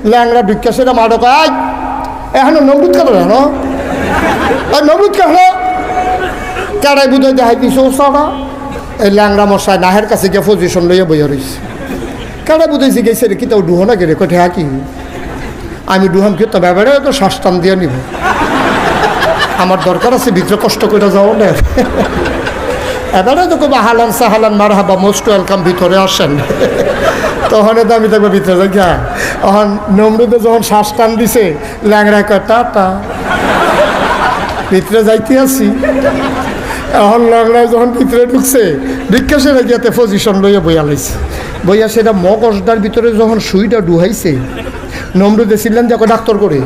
ল্যাংরা ঢুকিয়া সেটা মাড়ো কয় এখন নমরুদ কেন জানো নমরুদ কেন কেড়াই বুঝাই দেখাই দিছে ওসারা এই ল্যাংরা মশাই নাহের কাছে গিয়ে পজিশন লইয়া বইয়া রয়েছে কেড়াই বুঝাইছে গেছে রে কি তাও ডুহো না গেলে কোথায় কি আমি ডুহাম কি তো ব্যাপারে তো শ্বাস টান দিয়ে নিব আমার দরকার আছে ভিতরে কষ্ট করে যাও না এবারে তো খুব হালান সাহালান মার হাবা মোস্ট ওয়েলকাম ভিতরে আসেন তখন তো আমি দেখবো ভিতরে যাই গা তখন নমরুদে যখন শ্বাস টান দিছে ল্যাংড়া কয় টাটা ভিতরে যাইতে আসি এখন ল্যাংড়ায় যখন ভিতরে ঢুকছে বিকাশে গিয়াতে পজিশন লইয়া বইয়া লাইছে বইয়া সেটা মগজটার ভিতরে যখন সুইটা ডুহাইছে নমরুদে ছিলেন যে ডাক্তার করে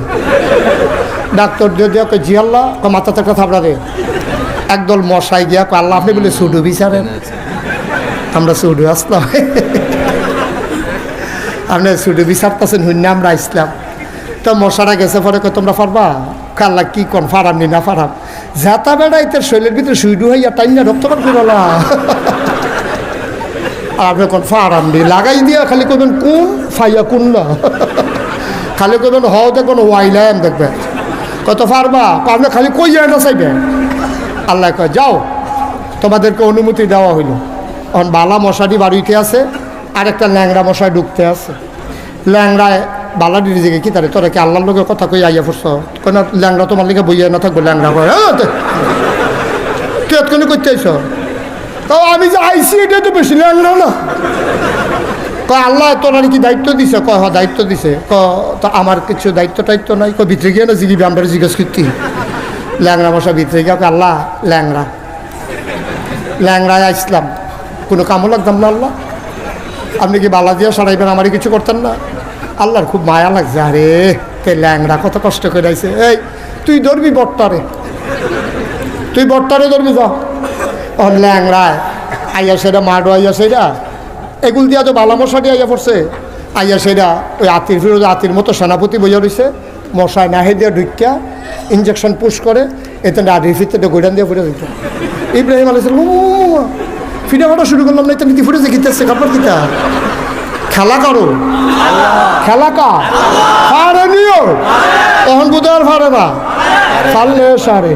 ডাক্তার দিয়ে দিয়া জি আল্লাহ মাথা থেকে থাপড়া রে একদল মশাই গিয়া আল্লাহ আপনি বলে সুডু বিচারেন আমরা সুডু আসলাম আপনি সুডু বিচারতেছেন হইন না আমরা আসলাম তো মশারা গেছে পরে তোমরা পারবা আল্লাহ কি কোন ফারাম নি না ফারাম যাতা বেড়া ইতার শরীরের ভিতরে সুইডু হইয়া টাইম না রক্তপাত করলা আর আপনি কোন ফারাম নি লাগাই দিয়া খালি করবেন কোন ফাইয়া কোন না খালি করবেন হও দেখবেন ওয়াইলাম দেখবেন কত পারবা আপনি খালি কই যায় না চাইবেন আল্লাহ কয় যাও তোমাদেরকে অনুমতি দেওয়া হইল এখন বালা মশাটি বাড়িতে আছে আর একটা ল্যাংড়া মশাই ঢুকতে আছে ল্যাংড়ায় বালাডির দিকে কি তারে তোরা কি আল্লাহর লোকের কথা কই আইয়া পড়ছ কেন ল্যাংড়া তোমার লিগে বইয়া না থাকবো ল্যাংড়া কয় কেতক্ষণে করতে আইস তাও আমি যে আইসি এটা তো বেশি ল্যাংড়া না কয় আল্লাহ তোরা কি দায়িত্ব দিছে কয় হ্যাঁ দায়িত্ব দিছে তা আমার কিছু দায়িত্ব টাইত্ব নাই কয় ভিতরে গিয়ে না জিগিবি আমরা জিজ্ঞেস করতি ল্যাংড়া মশা ভিতরে গিয়ে আল্লাহ ল্যাংড়ায় আসলাম কোনো কামও লাগতাম না আল্লাহ আপনি কি বালা দিয়া সরাইবেন আমারই কিছু করতেন না আল্লাহর খুব মায়া লাগছে আরে তে ল্যাংড়া কত কষ্ট করে আইছে এই তুই ধরবি বট্টারে ধরবি যা ও ল্যাংড়ায় আইয়া সেটা মাডো আইয়া সেটা এগুল দিয়া তো বালা মশাটি আইয়া পড়ছে আইয়া সেটা ওই আতির ফিরোজ আতির মতো সেনাপতি বইয়া রয়েছে মশায় নাহে দিয়া ঢুকিয়া ইঞ্জেকশন পুশ করে এতে আটির ফিরতে গোডান দিয়ে ফুটে দিত ইব্রাহিম আলাইহিস সালাম ফিরে হাঁটা শুরু করলাম না এটা নীতি ফুটেছে গীতেছে কাপড় গীতা খেলা করো খেলা কা ফারে নিও তখন বুধার ফারে না ফারলে সারে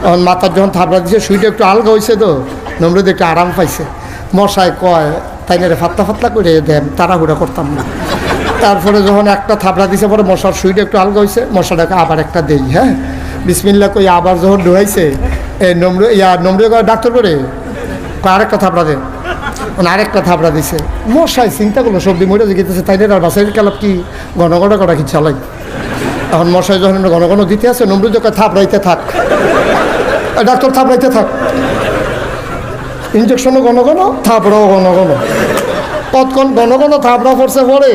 তখন মাথার যখন থাপড়া দিছে সুইটা একটু আলগা হয়েছে তো নমরুদ একটু আরাম পাইছে মশায় কয় তাই না রে ফাতলা করে দেন তাড়াহুড়া করতাম না তারপরে যখন একটা থাপড়া দিছে পরে মশার সুইটা একটু আলগা হয়েছে মশাটাকে আবার একটা দেই হ্যাঁ বিসমিল্লাহ কই আবার যখন ঢুকাইছে এই নমরুদ ডাক্তার করে আরেকটা থাপড়া দেন আরেকটা থাপড়া দিছে মশাই চিন্তা করলো সবজি মরে গেতেছে তাই না বাসাইল কালাপ কি ঘন করা কি চালাই এখন মশাই যখন ঘন দিতে আছে নমরুদ থাপড়াইতে থাক ডাক্তার থাপড়াইতে থাক ইঞ্জেকশনও ঘন থাপড়াও ঘন কতক্ষণ ঘন থাপড়া পড়ছে পরে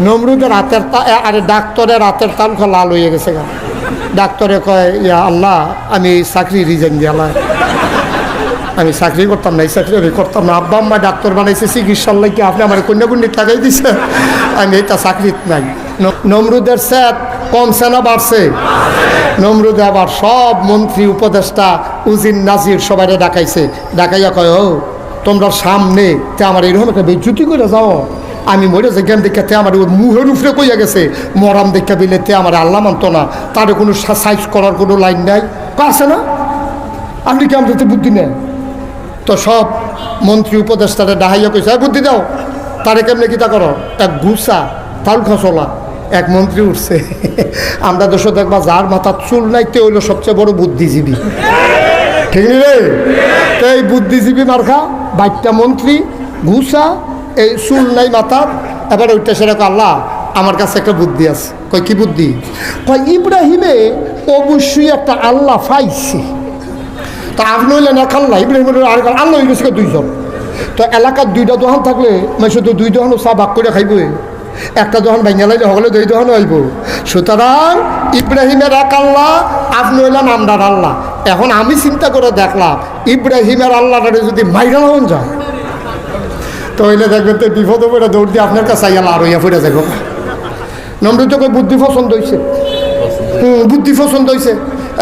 নমরুদের হাতের আরে ডাক্তারের হাতের তাল লাল হয়ে গেছে গা ডাক্তারে কয় ইয়া আল্লাহ আমি চাকরি রিজাইন দিয়ালাম আমি চাকরি করতাম না এই চাকরি আমি করতাম না আব্বা আম্মা ডাক্তার বানাইছে চিকিৎসার লাগে আপনি আমার কন্যাকুণ্ডিত লাগাই দিছে আমি এটা চাকরিত নাই নমরুদের স্যাট কমছে না বাড়ছে নমরুদে আবার সব মন্ত্রী উপদেষ্টা উজির নাজির সবাই ডাকাইয়া কয় ও তোমরা সামনে তে আমার এরকম একটা বেজ্জুতি করে যাও আমি মরে যে জ্ঞান দেখা তে আমার মুহের উপরে কইয়া গেছে মরাম দেখা বিলে তে আমার আল্লাহ মানত না তার কোনো সাইজ করার কোনো লাইন নাই আছে না আপনি কি আমাদের বুদ্ধি নেন তো সব মন্ত্রী উপদেষ্টারে ডাহাইয়া কইছে বুদ্ধি দাও তারে কেমনে কিতা করো এক ঘুষা তাল খসলা এক মন্ত্রী উঠছে আমরা দেশ দেখবা যার মাথার চুল নাইতে হইলো সবচেয়ে বড় বুদ্ধিজীবী ঠিক রে তো এই বুদ্ধিজীবী মার্কা বাইকটা মন্ত্রী ঘুষা এই চুল নাই মাথার এবার ওইটা সেরকম আল্লাহ আমার কাছে একটা বুদ্ধি আছে কই কি বুদ্ধি কয় ইব্রাহিমে অবশ্যই একটা আল্লাহ পাইছে তা আপনি হইলেন এক আল্লাহ ইব্রাহিমের আর আল্লাহ হয়ে গেছে দুইজন তো এলাকার দুইটা দোকান থাকলে মানে শুধু দুই দোকানও চা ভাগ করে খাইব একটা দোকান ভেঙে লাইলে হলে দুই দোকানও আইব সুতরাং ইব্রাহিমের এক আল্লাহ আপনি হইলেন আমরার আল্লাহ এখন আমি চিন্তা করে দেখলাম ইব্রাহিমের আল্লাহটা যদি মাইরা হন যায় তো হইলে দেখবেন তো বিপদ পড়ে দৌড় দিয়ে আপনার কাছে আইয়া আর হইয়া ফিরে যাব নমরুদ তো বুদ্ধি পছন্দ হয়েছে বুদ্ধি পছন্দ হয়েছে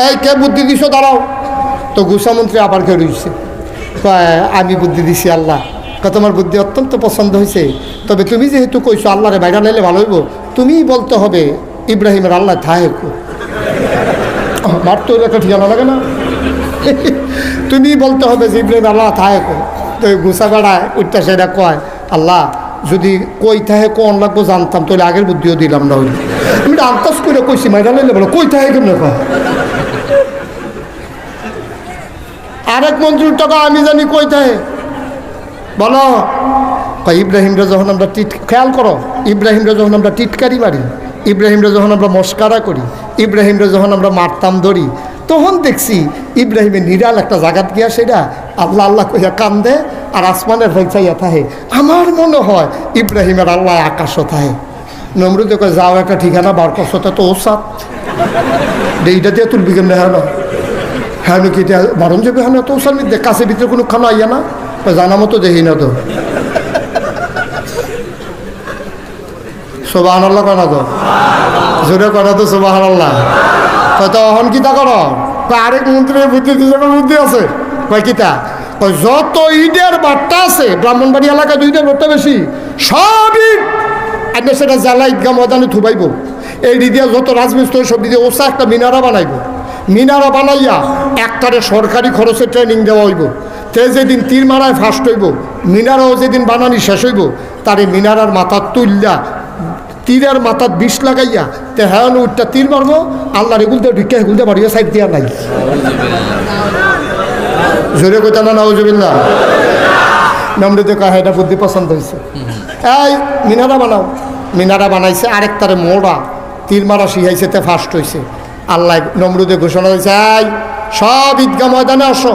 এই কে বুদ্ধি দিছো দাঁড়াও তো গুসামন্ত্রী আবার কে রয়েছে আমি বুদ্ধি দিছি আল্লাহ তোমার বুদ্ধি অত্যন্ত পছন্দ হয়েছে, তবে তুমি যেহেতু কইছো আল্লাহরে বাইরে লাইলে ভালো হইব, তুমিই বলতে হবে ইব্রাহিমের আল্লাহ থাহে মার তো একটা ঠিকানা লাগে না তুমি বলতে হবে যে ইব্রাহিম আল্লাহ থাহে তো গুছা বেড়ায় উঠতে সেটা কয় আল্লাহ যদি কই থাহে কোন লাগবো জানতাম তাহলে আগের বুদ্ধিও দিলাম না হইলে আমি আন্দাজ করে কইছি মাইরা লাইলে বলো কই থাহে কেমন কয় আরেক মন্ত্রীর টাকা আমি জানি কই থাহে বলো ইব্রাহিমরা যখন আমরা খেয়াল করো ইব্রাহিমরা যখন আমরা টিটকারি মারি, ইব্রাহিমরা যখন আমরা মস্কারা করি, ইব্রাহিমরা যখন আমরা মারতাম ধরি, তখন দেখছি ইব্রাহিমের নিরাল একটা জায়গাত গিয়া সেটা আল্লাহ আল্লাহ কইয়া কান্দে আর আসমানের হইচাইয়া থাহে। আমার মনে হয় ইব্রাহিমের আল্লাহ আকাশও থাহে। নমরুদে কয় যাও একটা ঠিকানা বার করছো তো ওসাত এইটা দিয়ে তুলবি কেমনে হ্যাঁ না হ্যাঁ কি এটা বারণ যাবে হ্যাঁ তো ওসার মধ্যে কাছে ভিতরে কোনো খানা আইয়া না জানা মতো দেখি না তো সুবহানাল্লাহ কনা তো জোরে কনা তো সুবহানাল্লাহ তো এখন কিতা করো আরেক মন্ত্রীর বুদ্ধি দুজনের বুদ্ধি আছে কয় কিতা যত ঈদের বার্তা আছে ব্রাহ্মণবাড়ি এলাকায় দুইটার বার্তা বেশি সব ঈদ আপনি সেটা জ্বালা ঈদগাহ ময়দানে থুবাইব এই ঈদিয়া যত রাজমিস্ত্রি সব দিয়ে ওসা একটা মিনারা বানাইব মিনারা বানাইয়া একটারে সরকারি খরচে ট্রেনিং দেওয়া হইব তে যেদিন তীর মারায় ফার্স্ট হইব মিনারাও যেদিন বানানি শেষ হইব তারে মিনারার মাথা তুললা তীরের মাথাত বিষ লাগাইয়া তে হ্যাঁ উঠটা তীর মারবো আল্লাহর এগুলতে ঢুকে এগুলতে বাড়িয়ে সাইড দিয়া নাই জোরে কোথা না নাউজুবিল্লাহ নমরুদে কয় এটা বুদ্ধি পছন্দ হয়েছে এই মিনারা বানাও মিনারা বানাইছে আরেকটারে মোড়া তীর মারা শিখাইছে তে ফার্স্ট হয়েছে আল্লাহ নমরুদে ঘোষণা হয়েছে এই সব ঈদগাহ ময়দানে আসো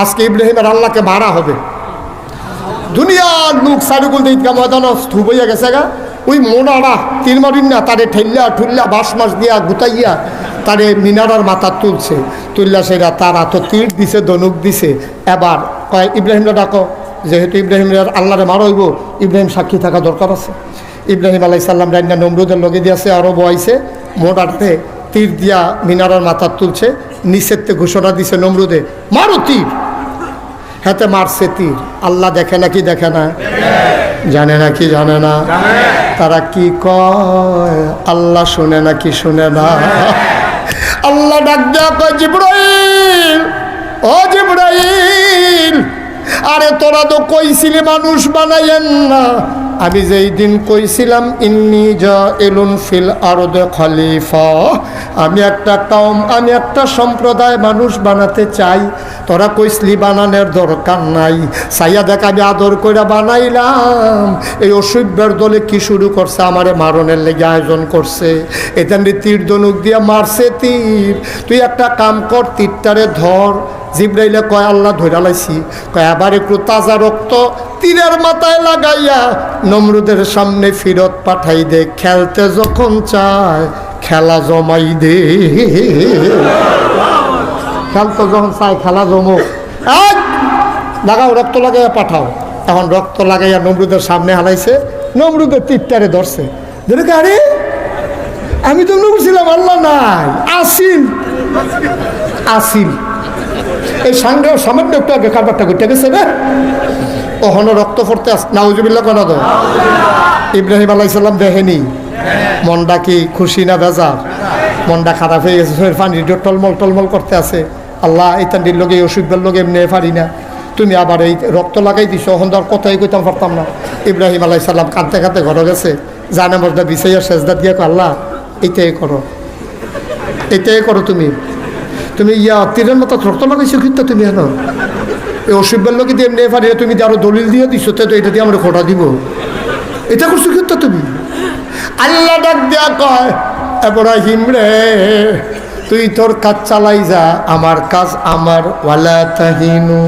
আজকে ইব্রাহিমের আল্লাহকে মারা হবে দুনিয়ার লোক সারুকুল ঈদগাহ ময়দানে স্থূপ হইয়া গেছে গা ওই মোনারা তীর মারিন না তারে ঠেল্লা ঠুল্লা বাঁশ মাস দিয়া গুতাইয়া তারে মিনারার মাথা তুলছে তুললা সেটা তারা তো তীর দিছে ধনুক দিছে এবার কয় ইব্রাহিমরা ডাকো যেহেতু ইব্রাহিমের আল্লাহরে মারা হইব ইব্রাহিম সাক্ষী থাকা দরকার আছে ইব্রাহিম আলাইহিস সালাম রান্না নমরুদের লগে দিয়েছে আরও বয়াইছে মোটাতে তীর দিয়া মিনারার মাথা তুলছে নিষেধতে ঘোষণা দিছে নমরুদে মারো তীর হাতে মারছে তীর আল্লাহ দেখে না কি দেখে না জানে না কি জানে না তারা কি কয় আল্লাহ শুনে না কি শুনে না আল্লাহ ডাক দেয়া কয় জিবরাইল ও জিবরাইল আরে তোরা তো কইছিলি মানুষ বানাইয়েন না আমি যেই দিন কইছিলাম ইন্নী জাইলুন ফিল আরদে খলিফা আমি একটা কওম আমি একটা সম্প্রদায় মানুষ বানাতে চাই তোরা কইসলি বানানোর দরকার নাই সাইয়া দেখ আমি আদর করে বানাইলাম এই অসভ্যের দলে কি শুরু করছে আমারে মারণের লেগে আয়োজন করছে এখান তীর ধনুক দিয়ে মারছে তীর তুই একটা কাম কর তীরটারে ধর জিবরাইলে কয় আল্লাহ ধইরা লাইছি কয় আবার একটু তাজা রক্ত তীরের মাথায় লাগাইয়া নমরুদের সামনে ফিরত পাঠাই দে খেলতে যখন চায় খেলা জমাই দে খেলতে যখন চায় খেলা জমো লাগাও রক্ত লাগাইয়া পাঠাও এখন রক্ত লাগাইয়া নমরুদের সামনে হালাইছে নমরুদের তীরটারে ধরছে ধরে আরে আমি তো বলছিলাম আল্লাহ নাই আসিল আসিল এই সঙ্গে সামান্য একটু আগে কারবারটা ঘটে গেছে না ওখানে রক্ত পড়তে নাউজুবিল্লাহ কেন তো ইব্রাহিম আলাইহিস সালাম দেখেনি মনটা কি খুশি না বেজার মনটা খারাপ হয়ে গেছে পানি টলমল টলমল করতে আছে আল্লাহ এই তান্ডির লোকে অসুখের লোকে এমনি পারি না তুমি আবার এই রক্ত লাগাই দিছো ওখান আর কথাই কইতাম পারতাম না ইব্রাহিম আলাইহিস সালাম কাঁদতে কাঁদতে ঘরে গেছে জানে মজদা বিছাইয়া সেজদা দিয়ে আল্লাহ এইটাই করো এটাই করো তুমি তুমি তীরের মতো রক্ত লাগাইছো কিন্তু তুমি হেন এই অসুখের লোকে দিয়ে এমনি পারি তুমি আরো দলিল দিয়ে দিছো তো এটা দিয়ে আমরা খোটা দিব এটা করছো কিন্তু তুমি আল্লাহ ডাক দেয়া কয় ইব্রাহিম রে তুই তোর কাজ চালাই যা আমার কাজ আমার ওয়ালা তাহিনু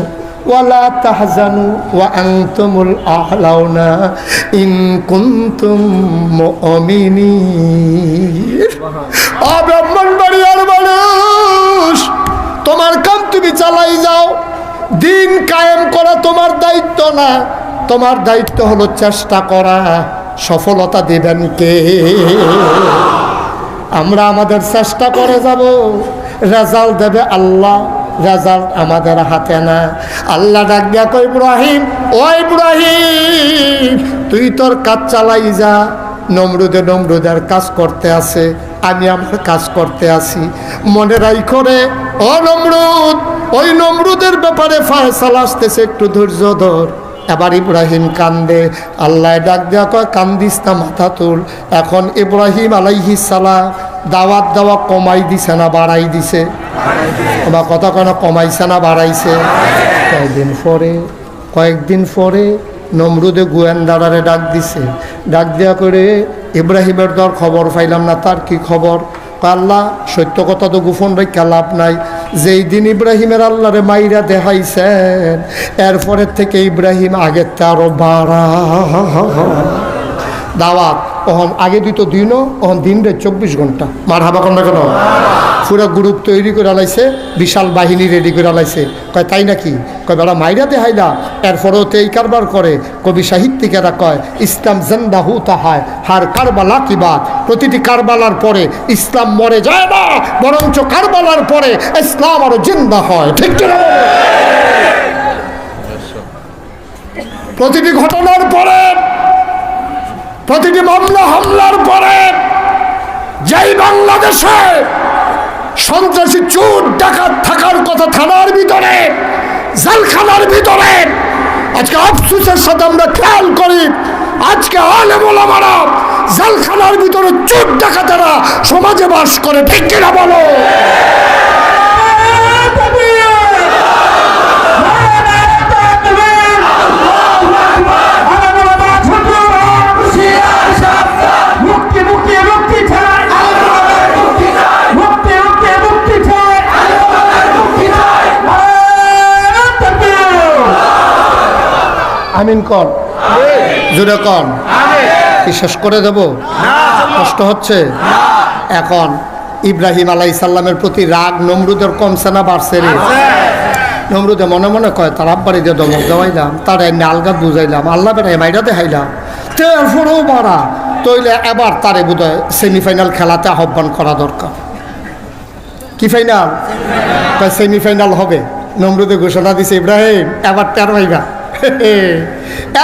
ওয়ালা তাহজানু ওয়া আনতুমুল আ'লাউনা ইন কুনতুম মুমিনিন ও ব্রাহ্মণবাড়িয়ার মানুষ তোমার কাম তুমি চালাই যাও দিন কায়েম করা তোমার দায়িত্ব না তোমার দায়িত্ব হলো চেষ্টা করা সফলতা দিবেন কে আমরা আমাদের চেষ্টা করে যাব রেজাল্ট দেবে আল্লাহ রেজাল্ট আমাদের হাতে না। আল্লাহ ডাক দিয়া কই ইব্রাহিম, ও ইব্রাহিম তুই তোর কাজ চালাই যা। নমরুদের কাজ করতে আছে, আমি আমার কাজ করতে আসি। মনে রাইখো রে ও নমরুদ, ওই নমরুদের ব্যাপারে ফয়সালা আসতেছে, একটু ধৈর্য ধর। এবার ইব্রাহিম কান্দে। আল্লাহ ডাক দেওয়া কয় কান্দিস না, মাথা তুল। এখন ইব্রাহিম আলাইহিস সালাম দাওয়াত দেওয়া কমাই দিছে না বাড়াই দিছে? বা কথা কেন কমাইছে না বাড়াইছে? কয়েকদিন পরে নমরুদে গোয়েন্দারে ডাক দিছে। ডাক দেওয়া করে ইব্রাহিমের দর খবর পাইলাম না, তার কি খবর? আল্লাহ সত্য কথা তো গোপন রেখা লাভ নাই। যেই দিন ইব্রাহিমের আল্লাহরে মাইরা দেখাইছেন, এরপরের থেকে ইব্রাহিম আগের তে আরো বাড়া দাওয়াত। ওহন আগে দিত দিনও, ওহন দিন রে 24 ঘন্টা। মার হাবা কন্যা কেন? পুরো গ্রুপ তৈরি করে লাইছে, বিশাল বাহিনী রেডি করে লাইছে। কয় তাই নাকি? কয় বেড়া মাইরা দেখাইলা, এরপরেও তো এই কারবার করে। কবি সাহিত্যিকেরা কয় ইসলাম জিন্দা হুতা হয় হার কারবালা কি বাত। প্রতিটি কারবালার পরে ইসলাম মরে যায় না, বরঞ্চ কারবালার পরে ইসলাম আরো জিন্দা হয়। ঠিক কিনা? প্রতিটি ঘটনার পরে, প্রতিটি মামলা হামলার পরে, যেই বাংলাদেশে সন্ত্রাসী চোর ডাকাত থাকার কথা থানার ভিতরে, জেলখানার ভিতরে, আজকে আফসোসের সাথে আমরা খেয়াল করি আজকে আলেম ওলামারা জেলখানার ভিতরে চোর ডাকাতেরা সমাজে বাস করে। ঠিক কিনা বলো? আমিন কর, জোরে কর। কি শেষ করে দেব? কষ্ট হচ্ছে? এখন ইব্রাহিম আলাইহিস সালামের প্রতি রাগ নমরুদের কমছে না বাড়ছে রে? নমরুদে মনে মনে কয় তার আব্বারে দিয়ে দমক দেওয়াইলাম, তার এমনি আলগা বুঝাইলাম, আল্লাহ বেড়াই মাইরা দেখাইলাম, তারপরেও বাড়া তৈলে এবার তারে বোধহয় সেমিফাইনাল খেলাতে আহ্বান করা দরকার। কি ফাইনাল? সেমিফাইনাল হবে। নমরুদে ঘোষণা দিছে ইব্রাহিম এবার টের পাইবা,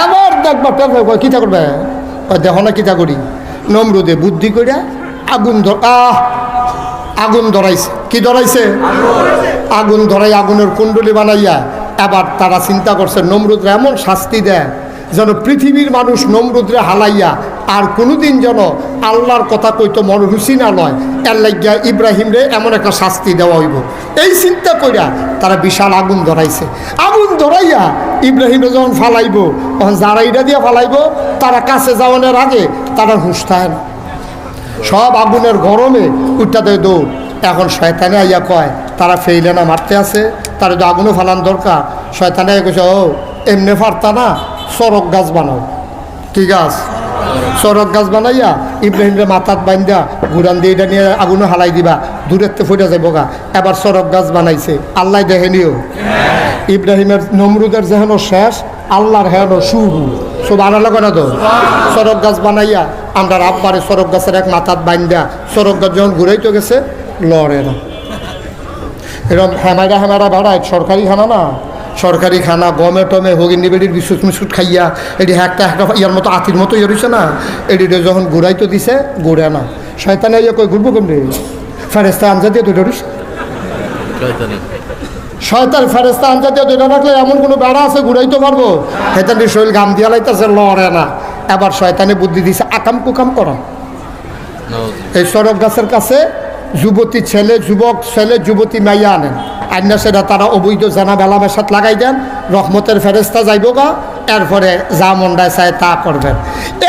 এবার দেখবা টের পাইবা। কিতা করবে? দেখো না কিতা করি। নমরুদে বুদ্ধি করিয়া আগুন ধরাইছে। কি ধরাইছে? আগুন ধরাই আগুনের কুণ্ডলি বানাইয়া এবার তারা চিন্তা করছে নমরুদরে এমন শাস্তি দেয় যেন পৃথিবীর মানুষ নমরুদরে হালাইয়া আর কোনোদিন যেন আল্লাহর কথা কইতো মন রুচি না লয়। এর লাগিয়া ইব্রাহিম রে এমন একটা শাস্তি দেওয়া হইব, এই চিন্তা কইরা তারা বিশাল আগুন ধরাইছে। আগুন ধরাইয়া ইব্রাহিমে যখন ফালাইব, তখন যারা ইটা দিয়ে ফালাইব তারা কাছে যাওয়ানোর আগে তারা হুঁশ থাকে না, সব আগুনের গরমে উঠটা দেয় দৌড়। এখন শয়তানে আইয়া কয় তারা ফেইলে না মারতে আছে, তারা তো আগুনও ফালান দরকার। শয়তানে কইছে ও এমনি ফারতা না, সড়ক গাছ বানাও। কি গাছ? সড়ক গাছ বানাইয়া ইব্রাহিমরে মাথাত বাইন্দা ঘুরান দিয়ে এটা নিয়ে আগুনও হালাই দিবা, দূরের তে ফুটে যাইব গা। এবার সড়ক গাছ বানাইছে, আল্লাহ দেখেনিও। ইব্রাহিমের নমরুদের যেহেন শেষ, আল্লাহর হেন শুরু। সব আনালা করে তো সড়ক গাছ বানাইয়া আমরা আব্বারে সড়ক গাছের এক মাথাত বাইন্দা সড়ক গাছ যখন ঘুরাইতে গেছে লড়ে না। এরকম হেমারা বাড়ায় সরকারি খানা না, সরকারি খানা গমে টমে হগিনি বেডির বিস্কুট মিস্কুট খাইয়া এটি একটা ইয়ার মতো আতির মতো ইয়ে রয়েছে না, এটিতে যখন ঘুরাইতে দিছে ঘুরে না। শয়তানে ইয়ে কই ঘুরবো কেমনি? ফেরেস্তা আনজা দিয়ে দুইটা রয়েছে, শয়তান ফেরেস্তা আনজা দিয়ে দুইটা রাখলে এমন কোনো বেড়া আছে ঘুরাইতে পারবো? হেতান শরীর গাম দিয়া লাইতেছে, লড়ে না। এবার শয়তানে বুদ্ধি দিছে আকাম কুকাম করা। এই সড়ক গাছের কাছে যুবতী ছেলে, যুবক ছেলে, যুবতী মাইয়া আনেন, আইনা সেটা তারা অবৈধ জানা বেলা মেশাত লাগাই দেন, রহমতের ফেরেস্তা যাইব গা, এরপরে যা মন্ডায় চায় তা করবেন।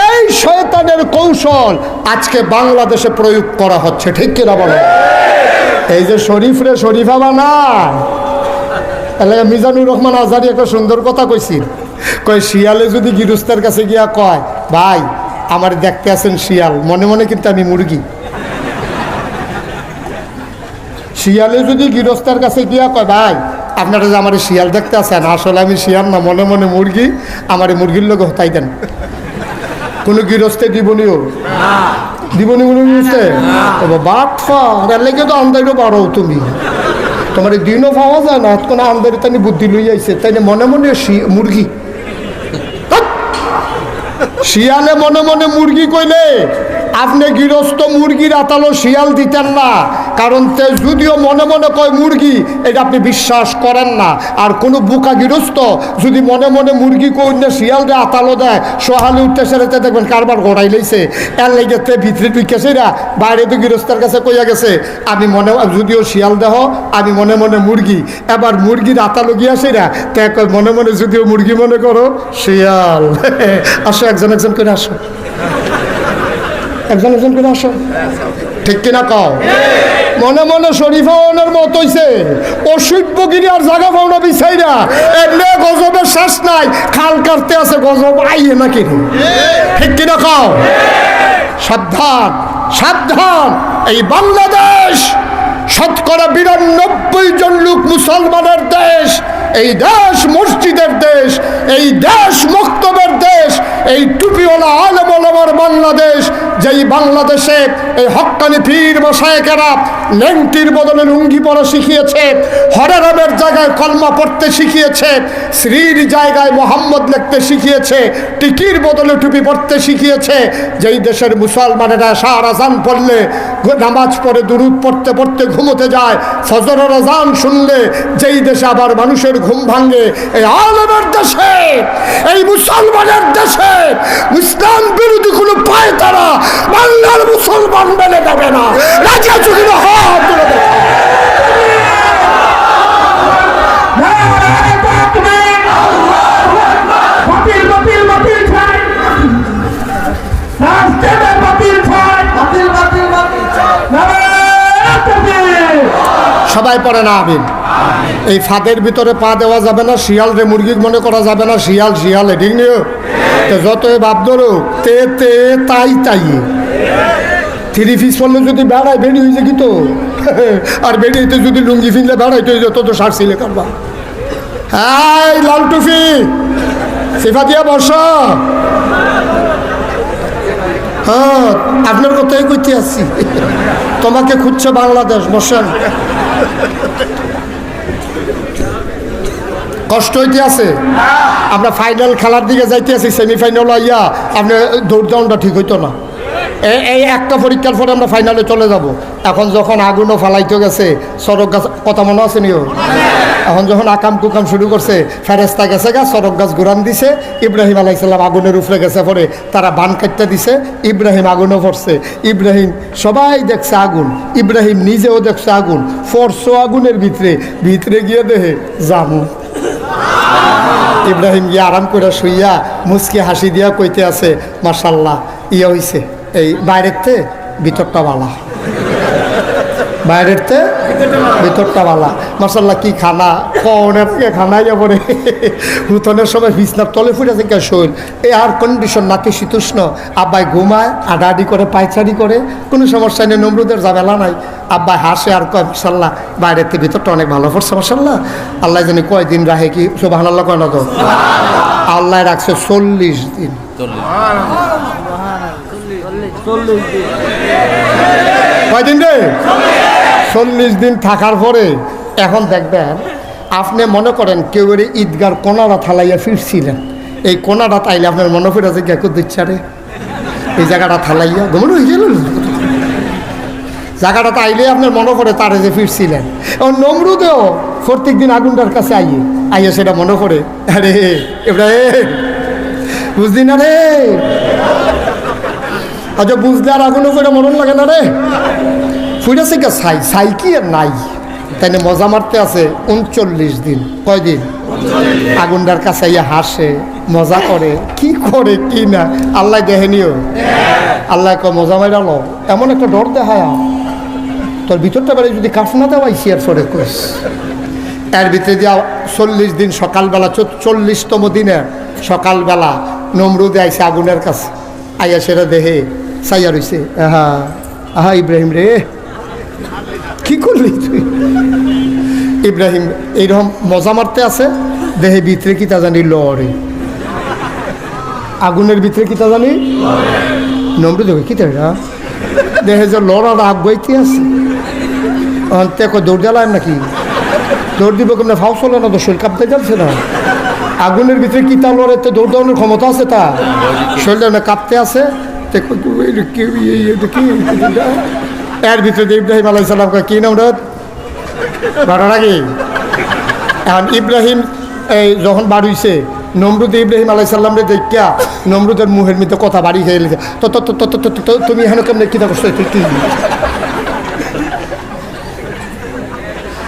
এই শয়তানের কৌশল আজকে বাংলাদেশে প্রয়োগ করা হচ্ছে। ঠিক কিনা বলো? এই যে শরীফরে শরীফা বানা এলাকা মিজানুর রহমান আজারি একটা সুন্দর কথা কইছিল, কয় শিয়ালে যদি গৃহস্থের কাছে গিয়া কয় ভাই আমার দেখতে আছেন শিয়াল, মনে মনে কিন্তু আমি মুরগি। শিয়ালে যদি গৃহস্থের কাছে গিয়া কয় ভাই আপনারা যে আমার শিয়াল দেখতে আছেন, আসলে আমি শিয়াল না, মনে মনে মুরগি, আমার মুরগির লোক হতাই দেন। কোনো গৃহস্থে দিবনিও দিবনি মনে হচ্ছে বাট লেগে তো আন্দাইরও পারো তুমি, তোমার এই দিনও পাওয়া যায় না, কোনো আন্দারে তাই বুদ্ধি লই আইছে, তাই মনে মনে মুরগি, শিয়ালে মনে মনে মুরগি কইলে আপনি গৃহস্থ মুরগির আতালো শিয়াল দিতেন না, কারণ যদিও মনে মনে কয় মুরগি, এটা আপনি বিশ্বাস করেন না। আর কোনো বুকা গৃহস্থ যদি মনে মনে মুরগি কইলে শিয়ালরে আতালো দেয়, সহালে উঠতে সেরেতে দেখবেন কারবার গড়াই লইছে, এর লেগেতে ভিতরে ঢুকেছে না, বাইরে তো গৃহস্থের কাছে কইয়া গেছে আমি মনে যদিও শিয়াল দেহ আমি মনে মনে মুরগি, এবার মুরগির আতালো গিয়াছে না, তাই কয় মনে মনে যদিও মুরগি মনে করো শিয়াল। আসো একজন একজন করে আসো, একজন একজন করে আসো, ঠিক কিনা কও? মনে মনে শরীফা ওনার মত হইছে, অসভ্যগিরি আর জায়গা পাওনা বিচাইরা এমনি গজবের শেষ নাই, খাল কাটতে আছে গজব আইয়ে নাকি, ঠিক কিনা কও? সাবধান সাবধান, এই বাংলাদেশ শতকরা 92 জন লোক মুসলমানের দেশ, এই দেশ মসজিদের দেশ, এই দেশ মক্তবের দেশ, এই টুপিওয়ালা আলেম ওলামার বাংলাদেশ, যেই বাংলাদেশে এই হক্কানি পীর মাশায়েখেরা লেংটির বদলে লুঙ্গি পরা শিখিয়েছে, হরে রামের জায়গায় কলমা পড়তে শিখিয়েছে, শ্রীর জায়গায় মোহাম্মদ লিখতে শিখিয়েছে, টিকির বদলে টুপি পড়তে শিখিয়েছে, যেই দেশের মুসলমানেরা শাহ আজান পড়লে নামাজ পড়ে দুরুদ পড়তে পড়তে ঘুমোতে যায়, ফজরের আজান শুনলে যেই দেশে আবার মানুষের ঘুম ভাঙে, এই আলেমের দেশে, এই মুসলমানের দেশে ইসলাম বিরোধী কোনো পায় তারা বাংলার মুসলমান মেনে দেবে না। রাজা যদি হাত তুলে দেবে, সবাই পড়ে না আমিন। এই ফাঁদের ভিতরে পা দেওয়া যাবে না, শিয়াল রে মুরগি মনে করা যাবে না, শিয়াল শিয়ালে ঠিক নিও, যতই ভাব ধরো তে তে তাই তাই, থ্রি পিস পড়লে যদি বেড়ায় বেড়ি হয়েছে কি তো, আর বেড়িতে যদি লুঙ্গি ফিনলে বেড়াইতে যত তো সার ছিলে কারবা। হ্যাঁ লাল টুফি সিফা দিয়া বসা, হ্যাঁ আপনার কথাই কইতে আসছি, তোমাকে খুঁজছে বাংলাদেশ, বসেন। কষ্ট হইতে আছে, আমরা ফাইনাল খেলার দিকে যাইতে আছি, সেমিফাইনাল আইয়া আপনার দৌড়দাউনটা ঠিক হইতো না, এই একটা পরীক্ষার পরে আমরা ফাইনালে চলে যাব। এখন যখন আগুনও ফালাইতে গেছে, সড়ক গাছ কথা মনে আছে নিও, এখন যখন আকাম কুকাম শুরু করছে, ফেরেস্তা গেছে গা, সড়ক গাছ ঘুরান দিছে, ইব্রাহিম আলাইসাল্লাম আগুনের উপরে গেছে, পরে তারা বান কাটতে দিছে, ইব্রাহিম আগুনও পড়ছে, ইব্রাহিম সবাই দেখছে আগুন, ইব্রাহিম নিজেও দেখছে আগুন, ফরসো আগুনের ভিতরে, ভিতরে গিয়ে দেখে জানু। ইব্রাহিম গিয়ে আরাম করে শুইয়া মুচকি হাসি দিয়া কইতে আছে মাশাল্লাহ, ইয়ে হইছে, এই বাইরেতে ভিতরটা বালা, বাইরেতে ভিতরটা বালা, মাশাল্লাহ কি খানা, কনের থেকে খানা ইয়া পরে হুতনের সময় বিছনার তলে ফুটে থেকে শৈল, এই এয়ার কন্ডিশন নাকি শীতুষ্ণ, আব্বাই ঘুমায় আডাআডি করে পায়চারি করে, কোনো সমস্যা নেই, নমরুদের ঝামেলা নাই, আব্বাই হাসে আর কয় মাশাল্লাহ বাইরেতে ভিতরটা অনেক ভালো পড়ছে মাশাল্লাহ, আল্লাহ জানি কয়দিন রাখে, কি সুবহানাল্লাহ কয় না তো, আল্লাহ রাখছে 40 দিন, কয়দিন রে 40 দিন থাকার পরে এখন দেখবেন, আপনি মনে করেন কেউ ঈদগার কোনারা থালাইয়া ফিরছিলেন, এই কোনাটা তাইলে আপনার মনে পড়ে আছে কেউ দিচ্ছে রে এই জায়গাটা থালাইয়া ঘুমন হয়ে গেল, জায়গাটা তাইলে আপনার মনে পড়ে তারে যে ফিরছিলেন। এবং নমরুদেও প্রত্যেক দিন আগুনটার কাছে আইয়ে সেটা মনে পড়ে, আরে এবার বুঝলি না রে, আচ্ছা বুঝলে আর আগুনও করে মরণ লাগে না রে, ফুটেছে কে ছাই, ছাই কি আর নাই, তাই না মজা মারতে আছে 39 দিন, কয়দিন আগুনটার কাছে ইয়ে হাসে মজা করে, কি করে কি না আল্লাহ দেখেনিও, আল্লাহ ক মজা মাইরালো, এমন একটা ডর দেখায় তোর ভিতরটা বেড়ে যদি কাফনা দেওয়াই শেয়ার করে করিস, এর ভিতরে দিয়া 40 দিন সকালবেলা 40তম দিনের সকালবেলা নমরুদে আইসে আগুনের কাছে, আইয়া সেটা দেহে সাইয়া রইছে, আহা আহা ইব্রাহিম রে কি করলি তুই, ইব্রাহিম এইরকম মজা মারতে আছে, দেহে ভিতরে কি তা জানি লড়ে, আগুনের ভিতরে কি তা জানি নমরুদ কি তা দেহে যে লড়ার আগ বইতে আছে, অন্তে দৌড় জ্বালায় নাকি, দৌড় দিব কেমন, ফাও চলে না, তো শরীর কাঁপতে যাচ্ছে না। আগুনের ভিতরে কি তার লড়াইতে দৌড় দেওয়ানোর ক্ষমতা আছে? তা শরীরটা কাঁপতে আছে। এর ভিতরে ইব্রাহিম আলাইহিস সালাম কি নমরুদ বাড়া নাকি? এখন ইব্রাহিম এই যখন বাড়িছে, নমরুদ ইব্রাহিম আলাইহিস সালামরে দেখা নমরুদের মুহের মধ্যে কথা বাড়ি খেয়ে গেছে। তো তুমি এখানে কেমন কিতা করছো? কি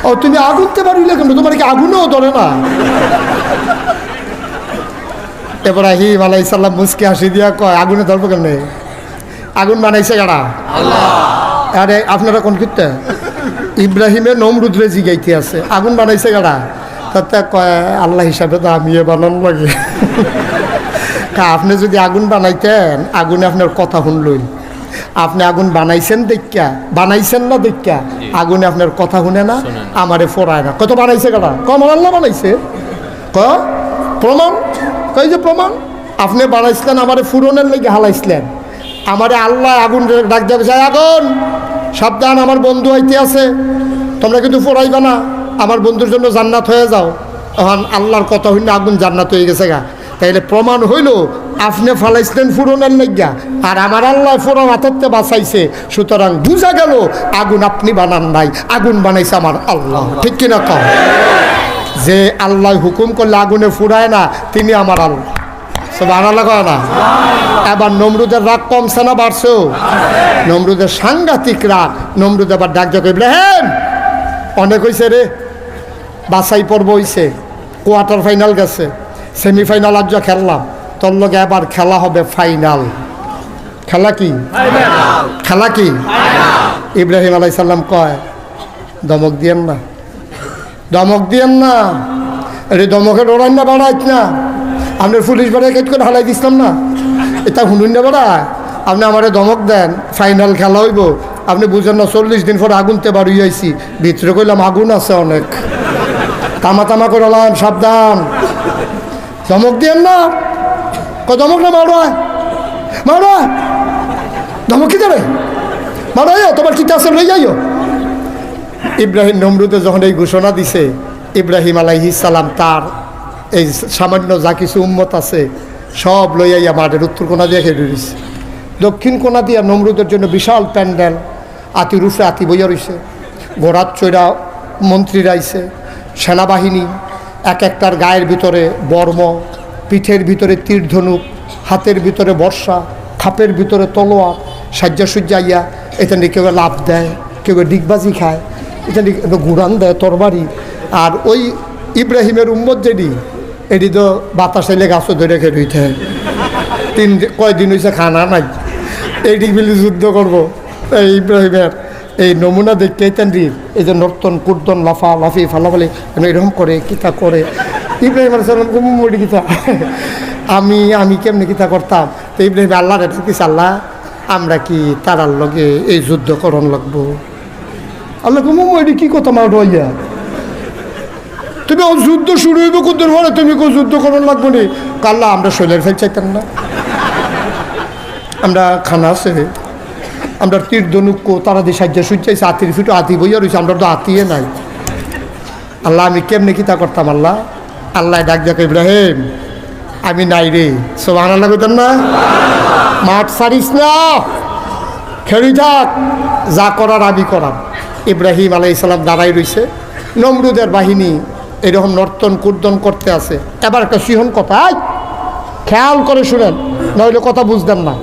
ও তুমি আগুনতে পারিলে কেন? তোমার কি আগুনও ধরে না? ইব্রাহিম আলাইহিস সালাম মুস্কি হাসি দিয়া কয়, আগুনে ধরবো কেমনে? আগুন বানাইছে কারা? আল্লাহ। আরে আপনারা কোন করতে? ইব্রাহিমের নমরুদরে জিগাইতে আছে, আগুন বানাইছে কারা? তাতে কয় আল্লাহ হিসাবে তো আমি বানানো লাগে। আপনি যদি আগুন বানাইতেন, আগুনে আপনার কথা শুনলই। আপনি আগুন বানাইছেন দেখা, বানাইছেন না দেখা, আগুনে আপনার কথা শুনে না, আমারে ফোড়ায় না। কত বানাইছে কারা? কমন আল্লাহ বানাইছে। প্রমাণ কই যে প্রমাণ? আপনি বানাইছিলেন, আমারে ফুরনের লেগে হালাইছিলেন। আমারে আল্লাহ আগুন ডাক দেবে, আগুন সাবধান, আমার বন্ধু আইতে আছে, তোমরা কিন্তু ফোড়াইবা না, আমার বন্ধুর জন্য জান্নাত হয়ে যাও। এখন আল্লাহর কথা হইল আগুন জান্নাত হয়ে গেছে গা। তাইলে প্রমাণ হইল আপনি ফালাইছিলেন ফুরনের লেগা, আর আমার আল্লাহ ফোড়ন হাতে বাঁচাইছে। সুতরাং বুঝা গেল আগুন আপনি বানান নাই, আগুন বানাইছে আমার আল্লাহ। ঠিক কিনা কম? যে আল্লাহ হুকুম করলে আগুনে ফুরায় না, তিনি আমার আল্লাহ। সুবহানাল্লাহ কয় না? এবার নমরুদের রাগ কমছে না বাড়ছে? নমরুদের সাংঘাতিক রাগ। নমরুদ আবার ডাক যাক, ইব্রাহিম অনেক হয়েছে রে, বাছাই পর্ব হয়েছে, কোয়ার্টার ফাইনাল গেছে, সেমিফাইনাল আজ খেললাম, তোর লগে এবার খেলা হবে ফাইনাল। খেলা কি? খেলা কি? ইব্রাহিম আলাইহিস সালাম কয়, ধমক দিয়েন না, ধমক দিয়েন না, আরে ধমকের ওড়ান না বাড়াইত না, আপনার পুলিশ বাড়াই কেট করে হালাই দিছিলাম না, এটা শুনুন না বাড়ায়, আপনি আমারে ধমক দেন, ফাইনাল খেলা হইব, আপনি বুঝেন না 40 দিন পর আগুনতে বাড়ি আইছি, ভিতরে কইলাম আগুন আছে অনেক, তামা তামা করলাম, সাবধান, ধমক দিয়েন না। ধমক না মারো, মারো, ধমক কি দেবে? মারো, তোমার কি আছে লই যাইও। ইব্রাহিম নমরুদে যখন এই ঘোষণা দিছে, ইব্রাহিম আলাইহিস সালাম তার এই সামান্য যা কিছু উম্মত আছে সব লইয়া মাঠের উত্তর কোনা দিয়ে খেয়ে দিয়েছে। দক্ষিণ কোনা দিয়া নমরুদের জন্য বিশাল প্যান্ডেল, আতি রুফে আতি বইয়া রয়েছে, ঘোড়ার চৈরা মন্ত্রীরা আইছে, সেনাবাহিনী এক একটার গায়ের ভিতরে বর্ম, পিঠের ভিতরে তীর ধনুক, হাতের ভিতরে বর্ষা, খাপের ভিতরে তলোয়ার, সাজ্জা সুজ্জা ইয়া। এটা নিয়ে কেউ লাভ দেয়, কেউ ডিগবাজি খায়, এটা নিয়ে ঘুরান দেয় তরবারি। আর ওই ইব্রাহিমের উম্মত যেটি, এটি তো বাতাসে লেগে গাছও ধরে খেয়ে রইতে, কয়দিন হয়েছে খানা নাই, এইটি মিলে যুদ্ধ করবো। এই ইব্রাহিমের এই নমুনা দেখতে এই যে নর্তন কুর্তন লাফা লাফি ফালাফালি এরকম করে কিতা করে ইব্রাহিম আলাইহিস কিতা আমি কেমনি কিতা করতাম। তো ইব্রাহিম আল্লাহর কিছু, আল্লাহ আমরা কি তারার লগে এই যুদ্ধ করণ লাগবো? আল্লাহ এটি কি কথা মা রইয়া, তুমি যুদ্ধ শুরু হইব কুদ্দুর পরে তুমি কেউ যুদ্ধ করণ লাগবো নি? কাল্লা আমরা শৈলের ফেল চাইতাম না, আমরা খানা আছে, আমরা তীর ধনুক তারা দিয়ে সাজ্জা সুচাইছে, আতির ফিটু আতি বইয়া রয়েছে, আমরা তো আতিয়ে নাই। আল্লাহ আমি কেমনি কিতা করতাম? আল্লাহ আল্লাহ ডাক যাক, ইব্রাহিম আমি নাই রে। সুবহানাল্লাহ কইতাম না? মাঠ ছাড়িস না, খেলি থাক, যা করার আমি করাম। ইব্রাহিম আলাইহিস সালাম দাঁড়াই রয়েছে, নমরুদের বাহিনী এরকম নর্তন কুর্দন করতে আছে। এবার একটা সিহন কথা, খেয়াল করে শুনেন, নইলে কথা বুঝতেন না।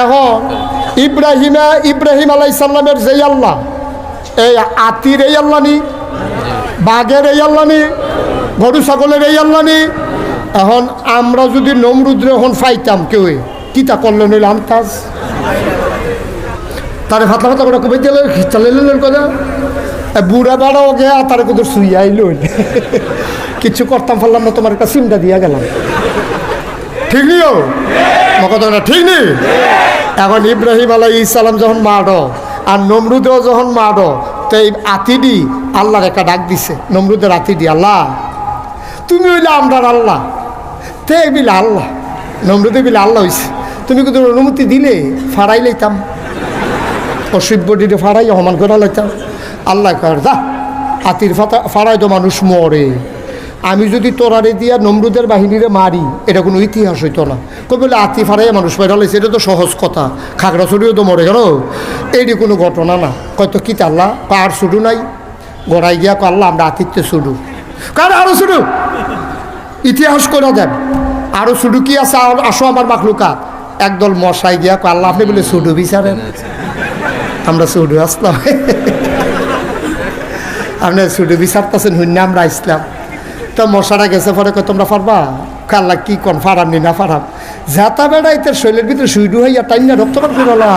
এখন ইব্রাহিম আলাইহিস সালামের যেই আল্লাহ, এই আতির এই আল্লাহ নি, বাঘের এই আল্লাহ নি, গরু ছাগলের এই আল্লাহ নি। এখন আমরা যদি নমরুদ্রে এখন ফাইতাম, কেউ কিতা করলে নইলে আন্তাজ তারে ফাতলা ফাতলা করে কবে দিলে চালাইলেন কথা, বুড়া বাড়াও গেয়া তারে কোথাও শুই আইল, কিছু করতাম পারলাম না, তোমার একটা সিমটা দিয়া গেলাম। ঠিক নিও কথা না, ঠিক নেই? এখন ইব্রাহিম আলাইহিস সালাম যখন মারো আর নমরুদেও যখন মারো, তো এই আতিডি আল্লাহর একটা ডাক দিছে, নমরুদের আতিডি, আল্লাহ তুমি হইলে আমরার আল্লাহ, তে বিলে আল্লাহ, নমরুদে বিলে আল্লাহ হয়েছে, তুমি কিন্তু অনুমতি দিলে ফাড়াই লাইতাম, অসভ্য দিলে ফাড়াই অমান করে লাইতাম। আল্লাহ কর যা আতির ফাড়ায় তো মানুষ মরে, আমি যদি তোরারে দিয়া নমরুদের বাহিনীরে মারি, এটা কোনো ইতিহাস হইতো না। কই বলে আতি ফাড়াইয়া মানুষ পাইরালাইছে, এটা তো সহজ কথা, খাগড়াছড়িও তো মরে গেল, এইটি কোনো ঘটনা না। কয়তো কি আল্লাহ আর শুধু নাই, গড়াই গিয়া আল্লাহ আমরা আতিথ্যে শুধু কার আরো শুধু ইতিহাস করে দেন, আরো শুধু কি আছে, আসো আমার মাখলুকা। একদল মশাই গিয়া আল্লাহ আপনি বলে শুধু বিচারেন, আমরা শুধু আসলাম, আপনি শুধু বিচারতেছেন হুন্না আমরা আসলাম। তো মশারা গেছে পরে তোমরা পারবা, আল্লাহ কি কন ফারাম নি না ফারাম, যাতা বেড়া ইতার শরীরের ভিতরে সুইডু হইয়া টাইম না রক্তপাত করলা,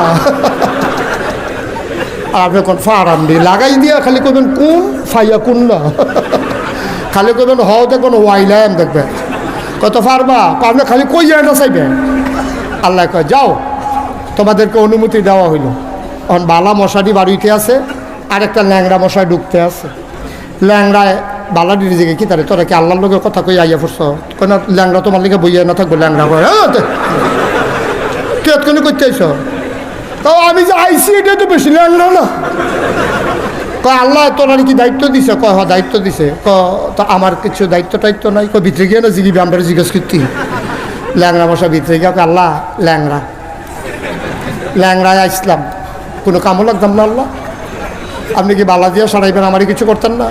আপনি কোন ফারাম নি লাগাই দিয়া খালি কবেন কোন ফাইয়া কোন না, খালি কবেন হও দেখবেন ওয়াইলাম দেখবে কত পারবা, আপনি খালি কই যায় না চাইবে। আল্লাহ কয় যাও, তোমাদেরকে অনুমতি দেওয়া হইল। এখন বালা মশাটি বাড়িতে আছে, আর একটা ল্যাংড়া মশাই ঢুকতে আছে। ল্যাংড়ায় বালাডির দিকে কি তারে তোরা কি আল্লাহর লোকের কথা কই আইয়া পড়ছ, কেন ল্যাংড়া তোমার লিগে বইয়া না থাকবো, ল্যাংড়া কয় কেতক্ষণ করতে আইস, তাও আমি যে আইসি এটা তো বেশি ল্যাংড়া না। কয় আল্লাহ তোরার কি দায়িত্ব দিছে, কয় হ্যাঁ দায়িত্ব দিছে। তো আমার কিছু দায়িত্ব টাইত্ব নাই, কয় ভিতরে গিয়ে না জিগিবি, আমরা জিজ্ঞেস করতি। ল্যাংড়া মশা ভিতরে গিয়ে আল্লাহ ল্যাংড়া ল্যাংড়ায় আসলাম, কোনো কামও লাগতাম না আল্লাহ, আপনি কি বালা দিয়ে সরাইবেন, আমারই কিছু করতেন না।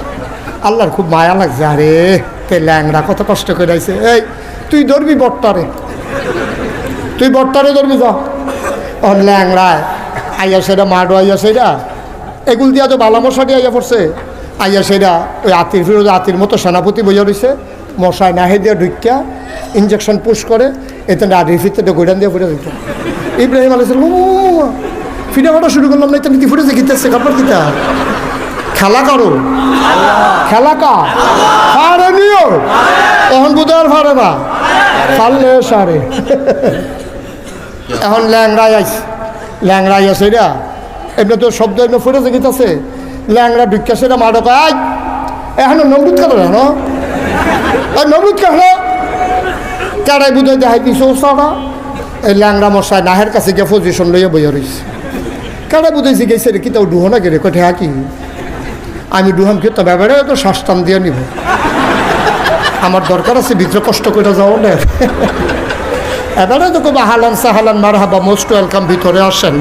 আল্লাহর খুব মায়া লাগছে, আরে তে ল্যাংড়া কত কষ্ট করে আইছে, এই তুই ধরবি বট্টারে, তুই বট্টারে ধরবি যা। ও ল্যাংড়ায় আইয়া সেটা মাডো আইয়া সেটা এগুল দিয়া তো বালা মশাটি আইয়া পড়ছে, আইয়া সেটা ওই আতির ফিরোজ আতির মতো সেনাপতি বইয়া রয়েছে, মশায় নাহে দিয়া ঢুকিয়া ইঞ্জেকশন পুশ করে, এতে আটির ফিরতে গোডান দিয়ে ফুটে দিত। ইব্রাহিম আলাইহিস সালাম ফিরে ফাটা শুরু করলাম না, এটা কি ফুটেছে গীতাছে কাপড় গীতা খেলা করো, খেলা কা ফারে নিও, এখন বুধবার ফারে না ফারলে সারে। এখন ল্যাংড়াই আইস, ল্যাংড়াই আছে এটা এমনি তো শব্দ এমনি ফুটেছে গীতাছে, ল্যাংড়া ঢুকিয়া সেটা মাডক আই এখন নমরুদ কেন না, নমরুদ কেন কারাই বুধ দেখাই দিছে ওসাটা। এই ল্যাংড়া মশাই নাহের কাছে গিয়ে পজিশন লইয়া বইয়া রয়েছে, কারাই বুঝেছি গেছে রে কি তাও ডুহো না গেলে কঠে কি আমি ডুহাম কি তো ব্যাপারে তো শ্বাসটান দিয়ে নিব, আমার দরকার আছে ভিতরে কষ্ট করে যাও না, এবারে তো খুব হালান সাহালান মার হাবা মোস্ট ওয়েলকাম, ভিতরে আসেন।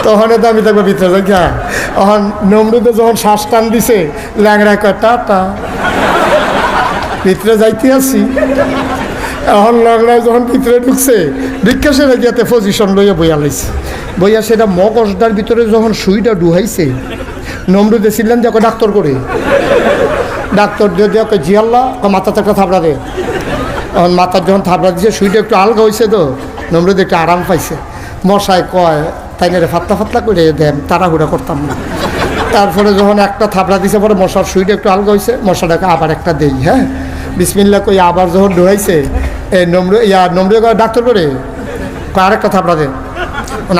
তখন তো আমি দেখবো ভিতরে যাই, তখন নমরুদে যখন শ্বাস টান দিছে ল্যাংড়া কয় টাটা, ভিতরে যাইতে আসি। এখন ল্যাংড়ায় যখন ভিতরে ঢুকছে ভিক্ষা সেটা গিয়াতে পজিশন লইয়া বইয়া লাইছে, বইয়া সেটা মগজটার ভিতরে যখন সুইটা ডুহাইছে, নমরুদে ছিলেন যে ডাক্তার করে, ডাক্তার দিয়ে দিয়ে জি আল্লাহ মাথাতে একটা থাবড়া দে। এখন মাথার যখন থাবড়া দিয়েছে সুইটা একটু আলগা হয়েছে, তো নমরুদ একটু আরাম পাইছে। মশায় কয় তাই না রে ফাতলা ফাতলা করে দেন, তাড়াহুড়া করতাম না। তারপরে যখন একটা থাবড়া দিছে পরে মশার সুইটা একটু আলগা হয়েছে, মশাটাকে আবার একটা দেই, হ্যাঁ বিসমিল্লা কই আবার যখন ডুহাইছে এই নমরুদ ডাক্তার করে আরেকটা থাবড়া দে,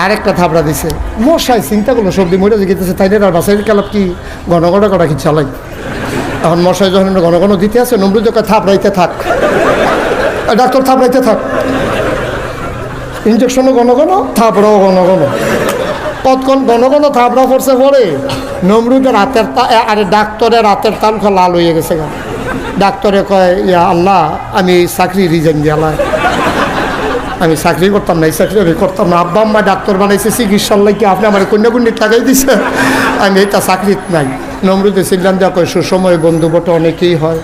আরেকটা থাবড়া দিছে। মশাই চিন্তা করলো সবজি মরে গেতেছে, তাই না বাসাইয়ের কালাপ কি ঘন ঘন করা কি চালাই। এখন মশাই যখন ঘন ঘন দিতে আছে, নমরুদ থাবড়াইতে থাক, ডাক্তার থাবড়াইতে থাক, ইঞ্জেকশনও ঘন ঘন থাবড়াও ঘন ঘন, কতক্ষণ ঘন ঘন থাবড়া পড়ছে পরে নমরুদের রাতের আরে ডাক্তারের রাতের তাল লাল হয়ে গেছে গা। ডাক্তারে কয় ইয়া আল্লাহ আমি চাকরি রিজাইন দিয়ালাই, আমি চাকরি করতাম না, এই চাকরি আমি করতাম না, আব্বা আম্মা ডাক্তার বানাইছে চিকিৎসার লাগে, আপনি আমার কন্যাকুণ্ডিত লাগাই দিছে, আমি এটা চাকরিত নাই। নমরুদে ছিলাম যা কয় সুসময় বন্ধু বটে অনেকেই হয়,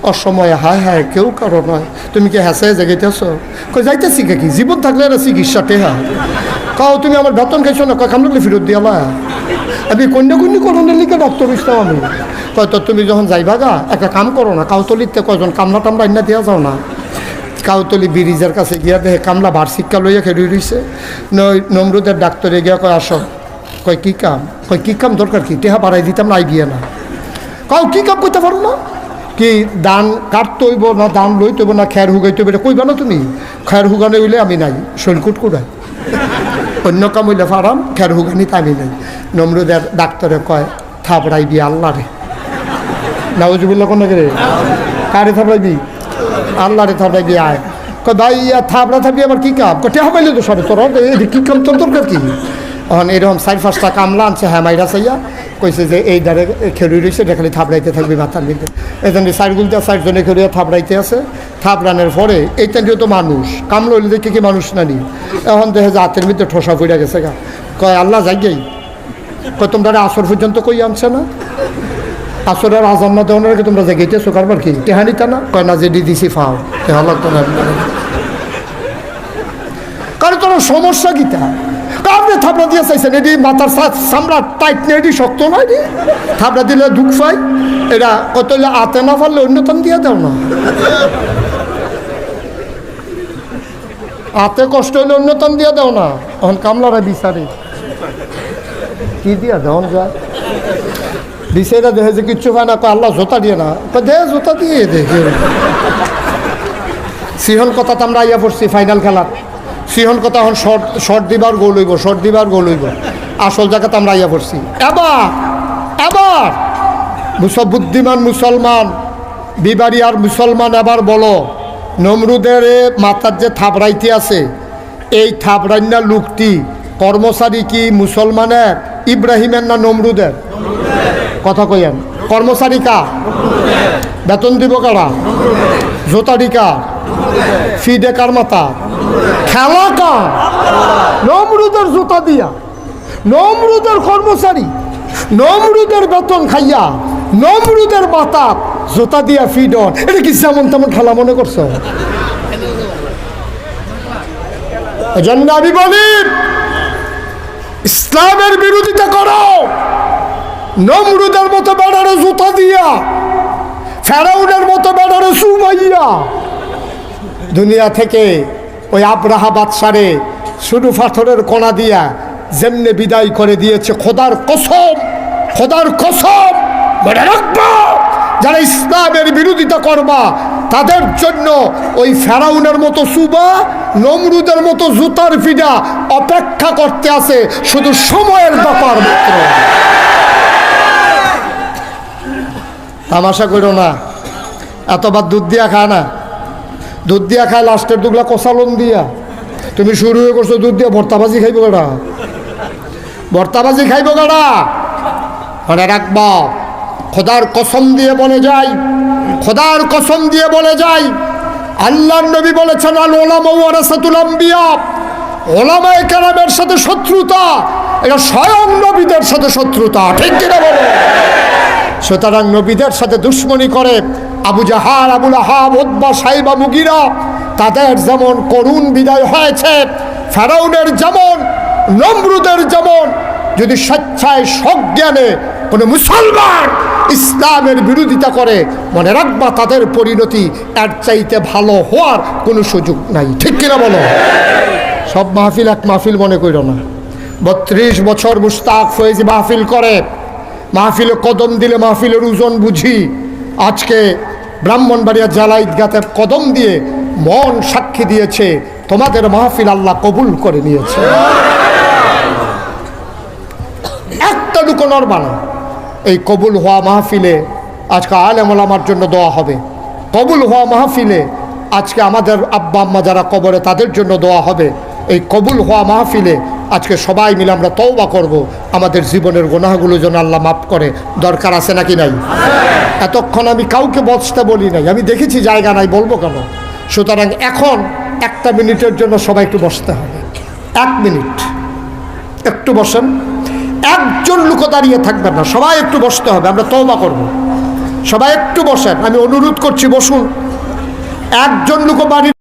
অসময়ে হায় হায় কেউ কারো নয়, তুমি কি হেসে জায়গাইতেছ, কই যাইতেছি কি জীবন থাকলে না চিকিৎসাতে হয়, কাও তুমি আমার বেতন খাইছো না, কাম লাগলে ফেরত দিয়ালা, আমি কন্যাকুণ্ডি করণের লিখে ডাক্তার ইসলাম আমি, কয়তো তুমি যখন যাইবা গা একটা কাম করো না, কাউতলিতে কয়জন কামলা টামলা ইন্না দেওয়া যাও না, কাউতলি ব্রিজের কাছে গিয়া দেখে কামলা ভার শিক্ষা লইয়া খেড়ে রয়েছে। নমরুদের ডাক্তারে গিয়া কয় আসো, কয় কী কাম, কয় কী কাম দরকার কি, টেহা বাড়াই দিতাম না আইবিয়া না, কাউ কী কাম করতে পারো না, কি দান কাটতে হইব না দান লইতে হইব না খের হুগাইতে হইব, এটা কইবা না তুমি, খের হুগানে হইলে আমি নাই, শৈলকুট কুড়াই, অন্য কাম হইলে ফারাম, খের হুগানিতে আমি নাই। নমরুদের ডাক্তারে কয় থাবড়াইবি আল্লাহ রে, নাউজুবিল্লাহ কোন রে, কারে থাবড়াইবি আল্লাহ রে থাবড়াইবি আয়, কয় ভাই থাবড়া থাবি আবার কী কাম, কয় টেহা পাইলে তো সরে তোর কী কাম তোর দরকার কি। এখন এরকম 4-5টা কামলা আনছে, হ্যাঁ মাইরা চাইয়া কইছে যে এই দ্বারে খেলুই রয়েছে, এটা খালি থাপড়াইতে থাকবে মাথার মধ্যে। এই জন্য সাইডগুলতে 4 জনে খেলুয়া থাপড়াইতে আছে। থাপড়ানোর পরে এইটা তো মানুষ কামড় হইলে দেখে কি মানুষ না নি, এখন দেখে যে হাতের মধ্যে ঠোসা পড়ে গেছে গা। কয় আল্লাহ যাই কয় তোমরা আসর পর্যন্ত কই আনছে না, আসরের আজান না দেওয়ার আগে তোমরা জায়গাইতেছো কারবার কি টেহানিতা না? কয় না যে দিছি ফাও টেহা লাগতো না। কারণ তোমার সমস্যা গীতা আপনি থাপড়া দিয়ে চাইছেন, এটি মাথার চামড়া টাইট নেই, এটি শক্ত না, এটি থাপড়া দিলে দুঃখ পাই। এটা কত আতে না পারলে অন্যতম দিয়ে দাও না, হাতে কষ্ট হইলে অন্যতম দিয়ে দাও না। এখন কামলারা বিচারে কি দিয়া দেওয়ান যায়, বিচারা দেখে যে কিচ্ছু পায় না, আল্লাহ জোতা দিয়ে না, দে জোতা দিয়ে দেখে। সিহন কথা তো আমরা ইয়া পড়ছি ফাইনাল খেলা, সিহন কথা এখন শর্ট দিবার গোল হইব, শর্ট দিবার গোল হইব, আসল জায়গাতে আমরা ইয়া পড়ছি। এবার বুদ্ধিমান মুসলমান বিবারিয়ার মুসলমান এবার বলো, নমরুদের মাথার যে থাপড়াইতে আছে, এই থাপড়াইনা লোকটি কর্মচারী কি মুসলমানের ইব্রাহিমের না নমরুদের? কথা কইয়েন, কর্মচারী কা? বেতন দিব কারা? জোতাডি কা? ফিডে কার মাথা? খেলা কা? নমরুদের জুতা দিয়া, নমরুদের কর্মচারী, নমরুদের বেতন খাইয়া, নমরুদের মাথা জোতা দিয়া ফিডন। এটা কি যেমন তেমন খেলা মনে করছো? এজন্য আমি বলি ইসলামের বিরোধিতা করো, নমরুদের মতো বেড়ারে জুতা দিয়া, ফেরাউনের মতো বেড়ারে সুমাইয়া। দুনিয়া থেকে ওই আব্রাহা বাদশারে শুধু পাথরের কণা দিয়া যেমনে বিদায় করে দিয়েছে, খোদার কসম, খোদার কসম মনে রাখবা, যারা ইসলামের বিরোধিতা করবা তাদের জন্য ওই ফেরাউনের মতো সুবা, নমরুদের মতো জুতার ফিডা অপেক্ষা করতে আছে, শুধু সময়ের ব্যাপার মাত্র। তামাশা করো না, এতবার দুধ দিয়া খায় না, দুধ দিয়া খায় লাস্টের দুগলা কষালন দিয়া। তুমি শুরু হয়ে করছো দুধ দিয়া, ভর্তাবাজি খাইব গাড়া, ভর্তাবাজি খাইব গাড়া। মনে রাখবা, খোদার কসম দিয়ে বলে যাই, খোদার কসম দিয়ে বলে যাই, আল্লাহর নবী বলেছেন আল উলামা ওয়ারাসাতুল আম্বিয়া, ওলামায়ে কেরামের সাথে শত্রুতা এটা স্বয়ং নবীদের সাথে শত্রুতা, ঠিক কিনা বলো? সুতরাং নবীদের সাথে দুশ্মনী করে আবু জাহাল, আবুল আহাব, উতবা, সাইবা, মুগিরা, তাদের যেমন করুণ বিদায় হয়েছে, ফেরাউনের যেমন, নমরুদের যেমন, যদি স্বেচ্ছায় সজ্ঞানে কোনো মুসলমান ইসলামের বিরোধিতা করে, মনে রাখবা তাদের পরিণতি এর চাইতে ভালো হওয়ার কোনো সুযোগ নাই, ঠিক কিনা বলো? সব মাহফিল এক মাহফিল মনে করো না। 32 বছর মুশতাক ফয়েজ মাহফিল করে, মাহফিলে কদম দিলে মাহফিলের ওজন বুঝি। আজকে ব্রাহ্মণবাড়িয়া জেলা ঈদগাতে কদম দিয়ে মন সাক্ষী দিয়েছে তোমাদের মাহফিল আল্লাহ কবুল করে নিয়েছে। একটা লুকো নরবানা, এই কবুল হওয়া মাহফিলে আজকে আলেম ওলামার জন্য দোয়া হবে। কবুল হওয়া মাহফিলে আজকে আমাদের আব্বা আম্মা যারা কবরে তাদের জন্য দোয়া হবে। এই কবুল হওয়া মাহফিলে আজকে সবাই মিলে আমরা তওবা করব, আমাদের জীবনের গুনাহগুলো যেন আল্লাহ মাফ করে। দরকার আছে নাকি নাই? এতক্ষণ আমি কাউকে বসতে বলি নাই, আমি দেখেছি জায়গা নাই, বলবো কেন? সুতরাং এখন 1 মিনিটের জন্য সবাই একটু বসতে হবে। 1 মিনিট একটু বসেন, একজন লোক দাঁড়িয়ে থাকবেন না, সবাই একটু বসতে হবে, আমরা তওবা করব। সবাই একটু বসেন, আমি অনুরোধ করছি বসুন। একজন লোক বাড়ি